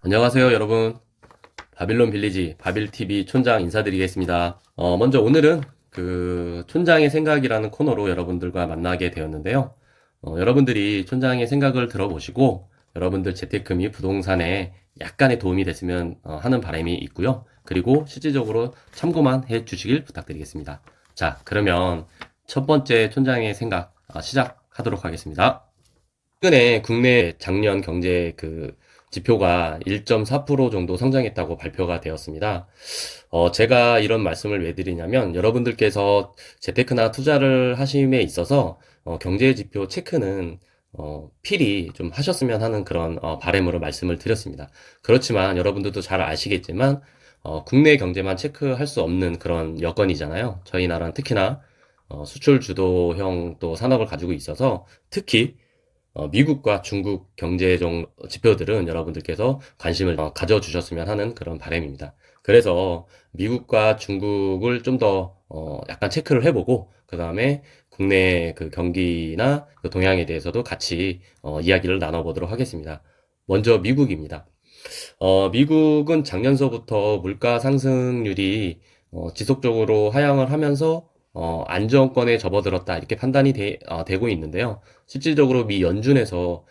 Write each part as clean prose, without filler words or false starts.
안녕하세요, 여러분. 바빌론 빌리지 바빌TV 촌장 인사드리겠습니다. 먼저 오늘은 그 촌장의 생각이라는 코너로 여러분들과 만나게 되었는데요. 여러분들이 촌장의 생각을 들어보시고 여러분들 재테크 및 부동산에 약간의 도움이 됐으면 하는 바람이 있고요. 그리고 실질적으로 참고만 해 주시길 부탁드리겠습니다. 자, 그러면 첫 번째 촌장의 생각 시작하도록 하겠습니다. 최근에 국내 작년 경제 지표가 1.4% 정도 성장했다고 발표가 되었습니다. 제가 이런 말씀을 왜 드리냐면 여러분들께서 재테크나 투자를 하심에 있어서 경제 지표 체크는 필히 좀 하셨으면 하는 그런 바람으로 말씀을 드렸습니다. 그렇지만 여러분들도 잘 아시겠지만 국내 경제만 체크할 수 없는 그런 여건이잖아요. 저희 나라는 특히나 수출 주도형 또 산업을 가지고 있어서 특히 미국과 중국 경제적 지표들은 여러분들께서 관심을 가져주셨으면 하는 그런 바람입니다. 그래서 미국과 중국을 좀 더 약간 체크를 해보고 그 다음에 국내 그 경기나 그 동향에 대해서도 같이 이야기를 나눠보도록 하겠습니다. 먼저 미국입니다. 미국은 작년서부터 물가 상승률이 지속적으로 하향을 하면서 안정권에 접어들었다 이렇게 판단이 되고 있는데요. 실질적으로 미 연준에서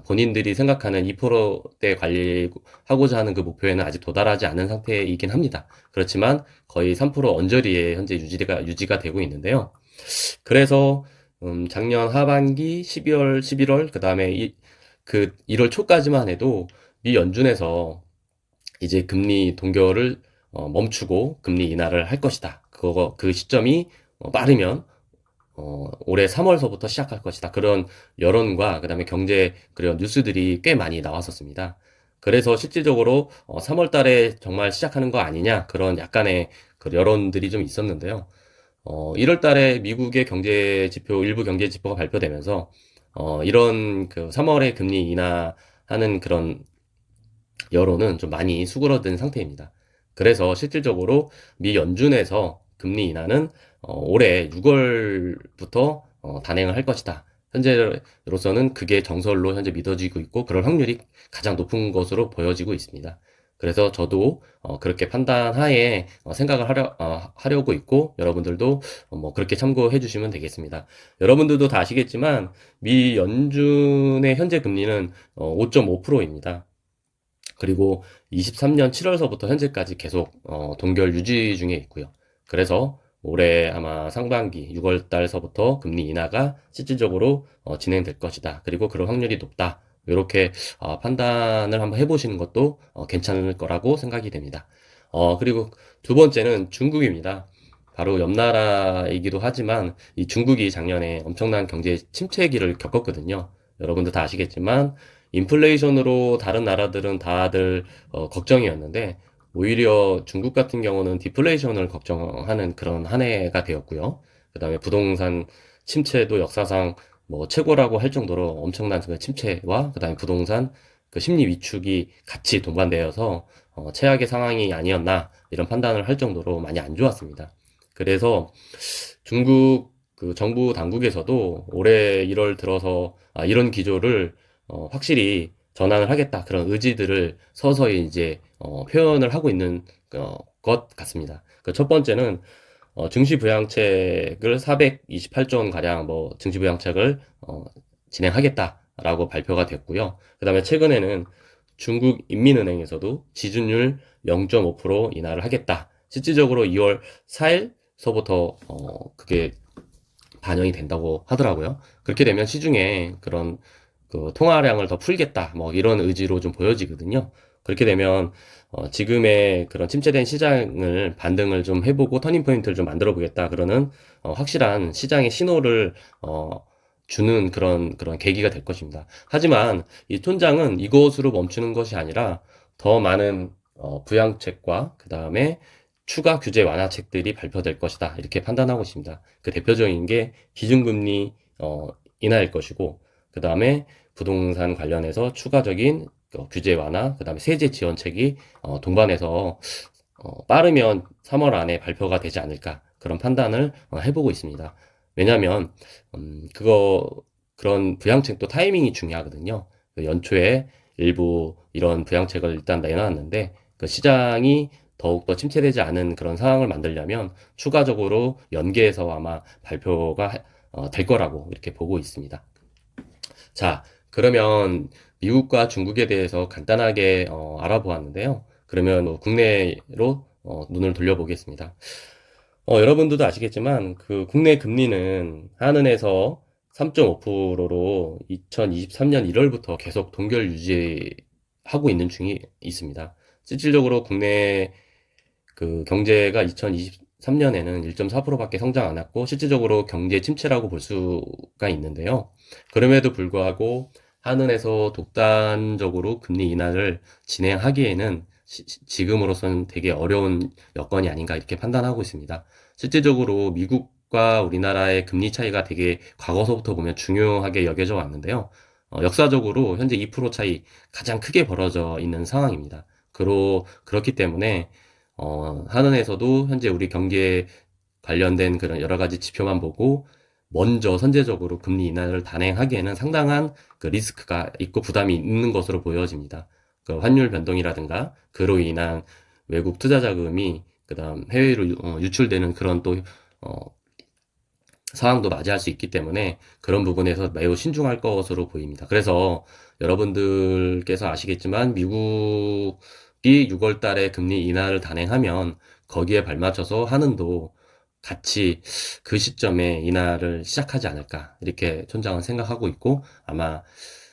본인들이 생각하는 2%대 관리하고자 하는 그 목표에는 아직 도달하지 않은 상태이긴 합니다. 그렇지만 거의 3% 언저리에 현재 유지가 되고 있는데요. 그래서 작년 하반기 12월, 11월 그다음에 1월 초까지만 해도 미 연준에서 이제 금리 동결을 멈추고 금리 인하를 할 것이다. 그 시점이 빠르면 올해 3월서부터 시작할 것이다. 그런 여론과 그다음에 경제 그런 뉴스들이 꽤 많이 나왔었습니다. 그래서 실질적으로 3월 달에 정말 시작하는 거 아니냐 그런 약간의 그 여론들이 좀 있었는데요. 1월 달에 미국의 일부 경제 지표가 발표되면서 이런 그 3월에 금리 인하하는 그런 여론은 좀 많이 수그러든 상태입니다. 그래서 실질적으로 미 연준에서 금리 인하는 올해 6월부터 단행을 할 것이다. 현재로서는 그게 정설로 현재 믿어지고 있고 그럴 확률이 가장 높은 것으로 보여지고 있습니다. 그래서 저도 그렇게 판단하에 생각을 하려고 있고 여러분들도 뭐 그렇게 참고해 주시면 되겠습니다. 여러분들도 다 아시겠지만 미 연준의 현재 금리는 5.5%입니다. 그리고 23년 7월서부터 현재까지 계속 동결 유지 중에 있고요. 그래서 올해 아마 상반기 6월 달서부터 금리 인하가 실질적으로 진행될 것이다. 그리고 그럴 확률이 높다. 이렇게 판단을 한번 해보시는 것도 괜찮을 거라고 생각이 됩니다. 그리고 두 번째는 중국입니다. 바로 옆 나라이기도 하지만 이 중국이 작년에 엄청난 경제 침체기를 겪었거든요. 여러분도 다 아시겠지만 인플레이션으로 다른 나라들은 다들 걱정이었는데 오히려 중국 같은 경우는 디플레이션을 걱정하는 그런 한 해가 되었고요. 그다음에 부동산 침체도 역사상 뭐 최고라고 할 정도로 엄청난 그 침체와 그다음에 부동산 그 심리 위축이 같이 동반되어서 최악의 상황이 아니었나 이런 판단을 할 정도로 많이 안 좋았습니다. 그래서 중국 그 정부 당국에서도 올해 1월 들어서 이런 기조를 확실히 전환을 하겠다 그런 의지들을 서서히 이제 표현을 하고 있는 것 같습니다. 그 첫 번째는 증시 부양책을 428조 원 가량 뭐 증시 부양책을 진행하겠다라고 발표가 됐고요. 그다음에 최근에는 중국 인민은행에서도 지준율 0.5% 인하를 하겠다. 실질적으로 2월 4일서부터 그게 반영이 된다고 하더라고요. 그렇게 되면 시중에 그런 그 통화량을 더 풀겠다 뭐 이런 의지로 좀 보여지거든요. 그렇게 되면 지금의 그런 침체된 시장을 반등을 좀 해보고 터닝 포인트를 좀 만들어 보겠다 그러는 확실한 시장의 신호를 주는 그런 계기가 될 것입니다. 하지만 이 촌장은 이것으로 멈추는 것이 아니라 더 많은 부양책과 그 다음에 추가 규제 완화책들이 발표될 것이다 이렇게 판단하고 있습니다. 그 대표적인 게 기준금리 인하일 것이고 그 다음에 부동산 관련해서 추가적인 규제 완화, 그 다음에 세제 지원책이 동반해서 빠르면 3월 안에 발표가 되지 않을까 그런 판단을 해보고 있습니다. 왜냐하면 그런 부양책도 타이밍이 중요하거든요. 그 연초에 일부 이런 부양책을 일단 내놨는데 그 시장이 더욱더 침체되지 않은 그런 상황을 만들려면 추가적으로 연계해서 아마 발표가 될 거라고 이렇게 보고 있습니다. 자, 그러면 미국과 중국에 대해서 간단하게 알아보았는데요. 그러면 국내로 눈을 돌려보겠습니다. 여러분들도 아시겠지만 그 국내 금리는 한은에서 3.5%로 2023년 1월부터 계속 동결 유지하고 있는 중이 있습니다. 실질적으로 국내 그 경제가 2023년에는 1.4%밖에 성장 안 했고 실질적으로 경제 침체라고 볼 수가 있는데요. 그럼에도 불구하고 한은에서 독단적으로 금리 인하를 진행하기에는 지금으로서는 되게 어려운 여건이 아닌가 이렇게 판단하고 있습니다. 실질적으로 미국과 우리나라의 금리 차이가 되게 과거서부터 보면 중요하게 여겨져 왔는데요. 역사적으로 현재 2% 차이 가장 크게 벌어져 있는 상황입니다. 그렇기 때문에 한은에서도 현재 우리 경기에 관련된 그런 여러 가지 지표만 보고 먼저 선제적으로 금리 인하를 단행하기에는 상당한 그 리스크가 있고 부담이 있는 것으로 보여집니다. 그 환율 변동이라든가 그로 인한 외국 투자 자금이 그다음 해외로 유출되는 그런 또 상황도 맞이할 수 있기 때문에 그런 부분에서 매우 신중할 것으로 보입니다. 그래서 여러분들께서 아시겠지만 미국이 6월 달에 금리 인하를 단행하면 거기에 발맞춰서 한은도 같이 그 시점에 인하를 시작하지 않을까 이렇게 촌장은 생각하고 있고 아마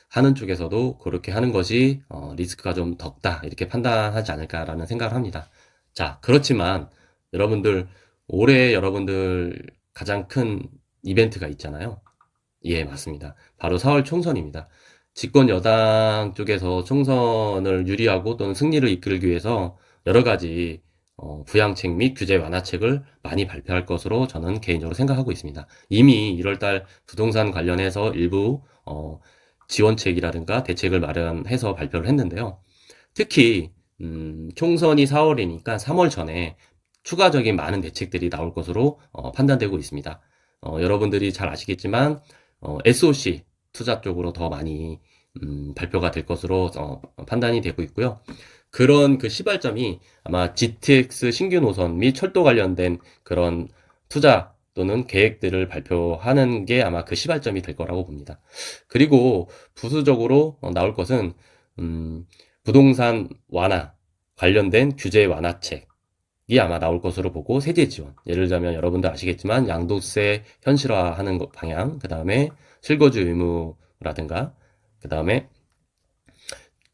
하는 쪽에서도 그렇게 하는 것이 리스크가 좀 적다 이렇게 판단하지 않을까라는 생각을 합니다. 자, 그렇지만 여러분들 올해 여러분들 가장 큰 이벤트가 있잖아요. 예, 맞습니다. 바로 4월 총선입니다. 집권 여당 쪽에서 총선을 유리하고 또는 승리를 이끌기 위해서 여러 가지 부양책 및 규제 완화책을 많이 발표할 것으로 저는 개인적으로 생각하고 있습니다. 이미 1월달 부동산 관련해서 일부 지원책이라든가 대책을 마련해서 발표를 했는데요. 특히 총선이 4월이니까 3월 전에 추가적인 많은 대책들이 나올 것으로 판단되고 있습니다. 여러분들이 잘 아시겠지만 SOC 투자 쪽으로 더 많이 발표가 될 것으로 판단이 되고 있고요. 그런 그 시발점이 아마 GTX 신규 노선 및 철도 관련된 그런 투자 또는 계획들을 발표하는 게 아마 그 시발점이 될 거라고 봅니다. 그리고 부수적으로 나올 것은 부동산 완화 관련된 규제 완화책이 아마 나올 것으로 보고 세제 지원 예를 들자면 여러분도 아시겠지만 양도세 현실화하는 방향 그 다음에 실거주 의무라든가 그 다음에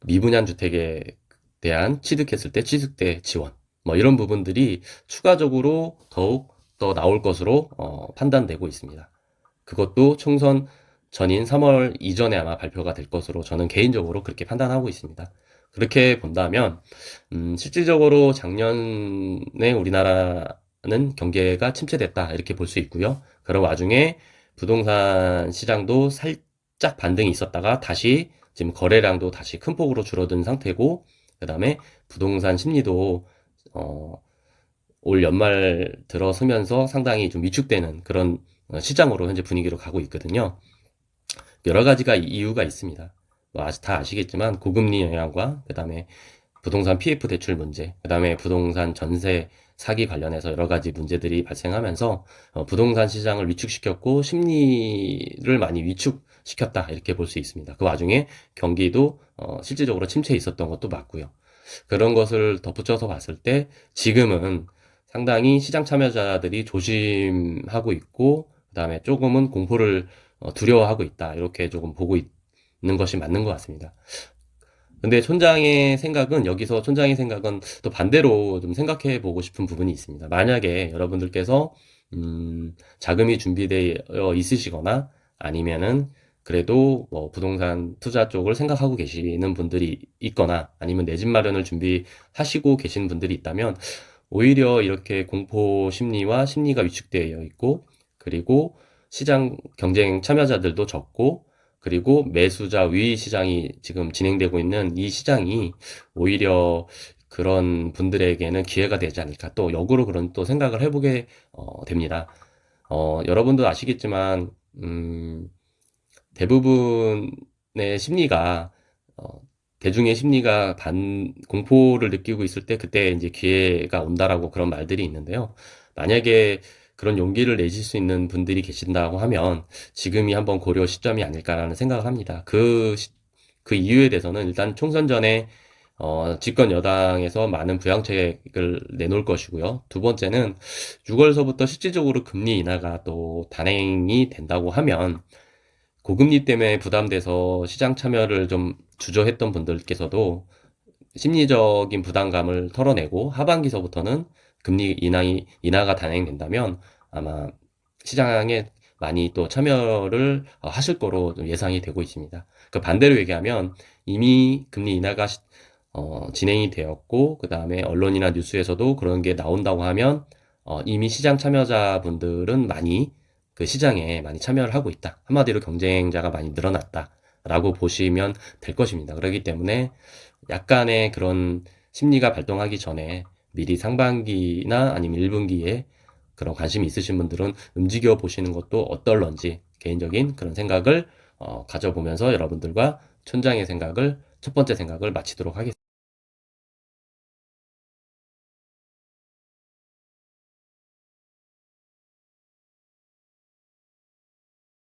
미분양 주택에 대한 취득했을 때 취득세 지원 뭐 이런 부분들이 추가적으로 더욱 더 나올 것으로 판단되고 있습니다. 그것도 총선 전인 3월 이전에 아마 발표가 될 것으로 저는 개인적으로 그렇게 판단하고 있습니다. 그렇게 본다면 실질적으로 작년에 우리나라는 경제가 침체됐다 이렇게 볼 수 있고요. 그런 와중에 부동산 시장도 살짝 반등이 있었다가 다시 지금 거래량도 다시 큰 폭으로 줄어든 상태고 그 다음에 부동산 심리도 올 연말 들어서면서 상당히 좀 위축되는 그런 시장으로 현재 분위기로 가고 있거든요. 여러 가지가 이유가 있습니다. 다 아시겠지만 고금리 영향과 그 다음에 부동산 PF 대출 문제, 그 다음에 부동산 전세 사기 관련해서 여러 가지 문제들이 발생하면서 부동산 시장을 위축시켰고 심리를 많이 위축시켰다 이렇게 볼 수 있습니다. 그 와중에 경기도 실질적으로 침체에 있었던 것도 맞고요. 그런 것을 덧붙여서 봤을 때 지금은 상당히 시장 참여자들이 조심하고 있고 그 다음에 조금은 공포를 두려워하고 있다 이렇게 조금 보고 있는 것이 맞는 것 같습니다. 근데 여기서 촌장의 생각은 또 반대로 좀 생각해 보고 싶은 부분이 있습니다. 만약에 여러분들께서 자금이 준비되어 있으시거나 아니면은 그래도 뭐 부동산 투자 쪽을 생각하고 계시는 분들이 있거나 아니면 내 집 마련을 준비하시고 계신 분들이 있다면 오히려 이렇게 공포 심리와 심리가 위축되어 있고 그리고 시장 경쟁 참여자들도 적고 그리고 매수자 위 시장이 지금 진행되고 있는 이 시장이 오히려 그런 분들에게는 기회가 되지 않을까 또 역으로 그런 또 생각을 해보게 됩니다. 여러분도 아시겠지만 대부분의 심리가 대중의 심리가 공포를 느끼고 있을 때 그때 이제 기회가 온다라고 그런 말들이 있는데요. 만약에 그런 용기를 내실 수 있는 분들이 계신다고 하면 지금이 한번 고려 시점이 아닐까라는 생각을 합니다. 그 이유에 대해서는 일단 총선 전에 집권 여당에서 많은 부양책을 내놓을 것이고요. 두 번째는 6월서부터 실질적으로 금리 인하가 또 단행이 된다고 하면 고금리 때문에 부담돼서 시장 참여를 좀 주저했던 분들께서도 심리적인 부담감을 털어내고 하반기서부터는 인하가 단행된다면 아마 시장에 많이 또 참여를 하실 거로 좀 예상이 되고 있습니다. 그 반대로 얘기하면 이미 금리 인하가 진행이 되었고 그 다음에 언론이나 뉴스에서도 그런 게 나온다고 하면 이미 시장 참여자분들은 많이 그 시장에 많이 참여를 하고 있다. 한마디로 경쟁자가 많이 늘어났다라고 보시면 될 것입니다. 그렇기 때문에 약간의 그런 심리가 발동하기 전에 미리 상반기나 아니면 1분기에 그런 관심이 있으신 분들은 움직여 보시는 것도 어떨런지 개인적인 그런 생각을 가져보면서 여러분들과 촌장의 생각을 첫 번째 생각을 마치도록 하겠습니다.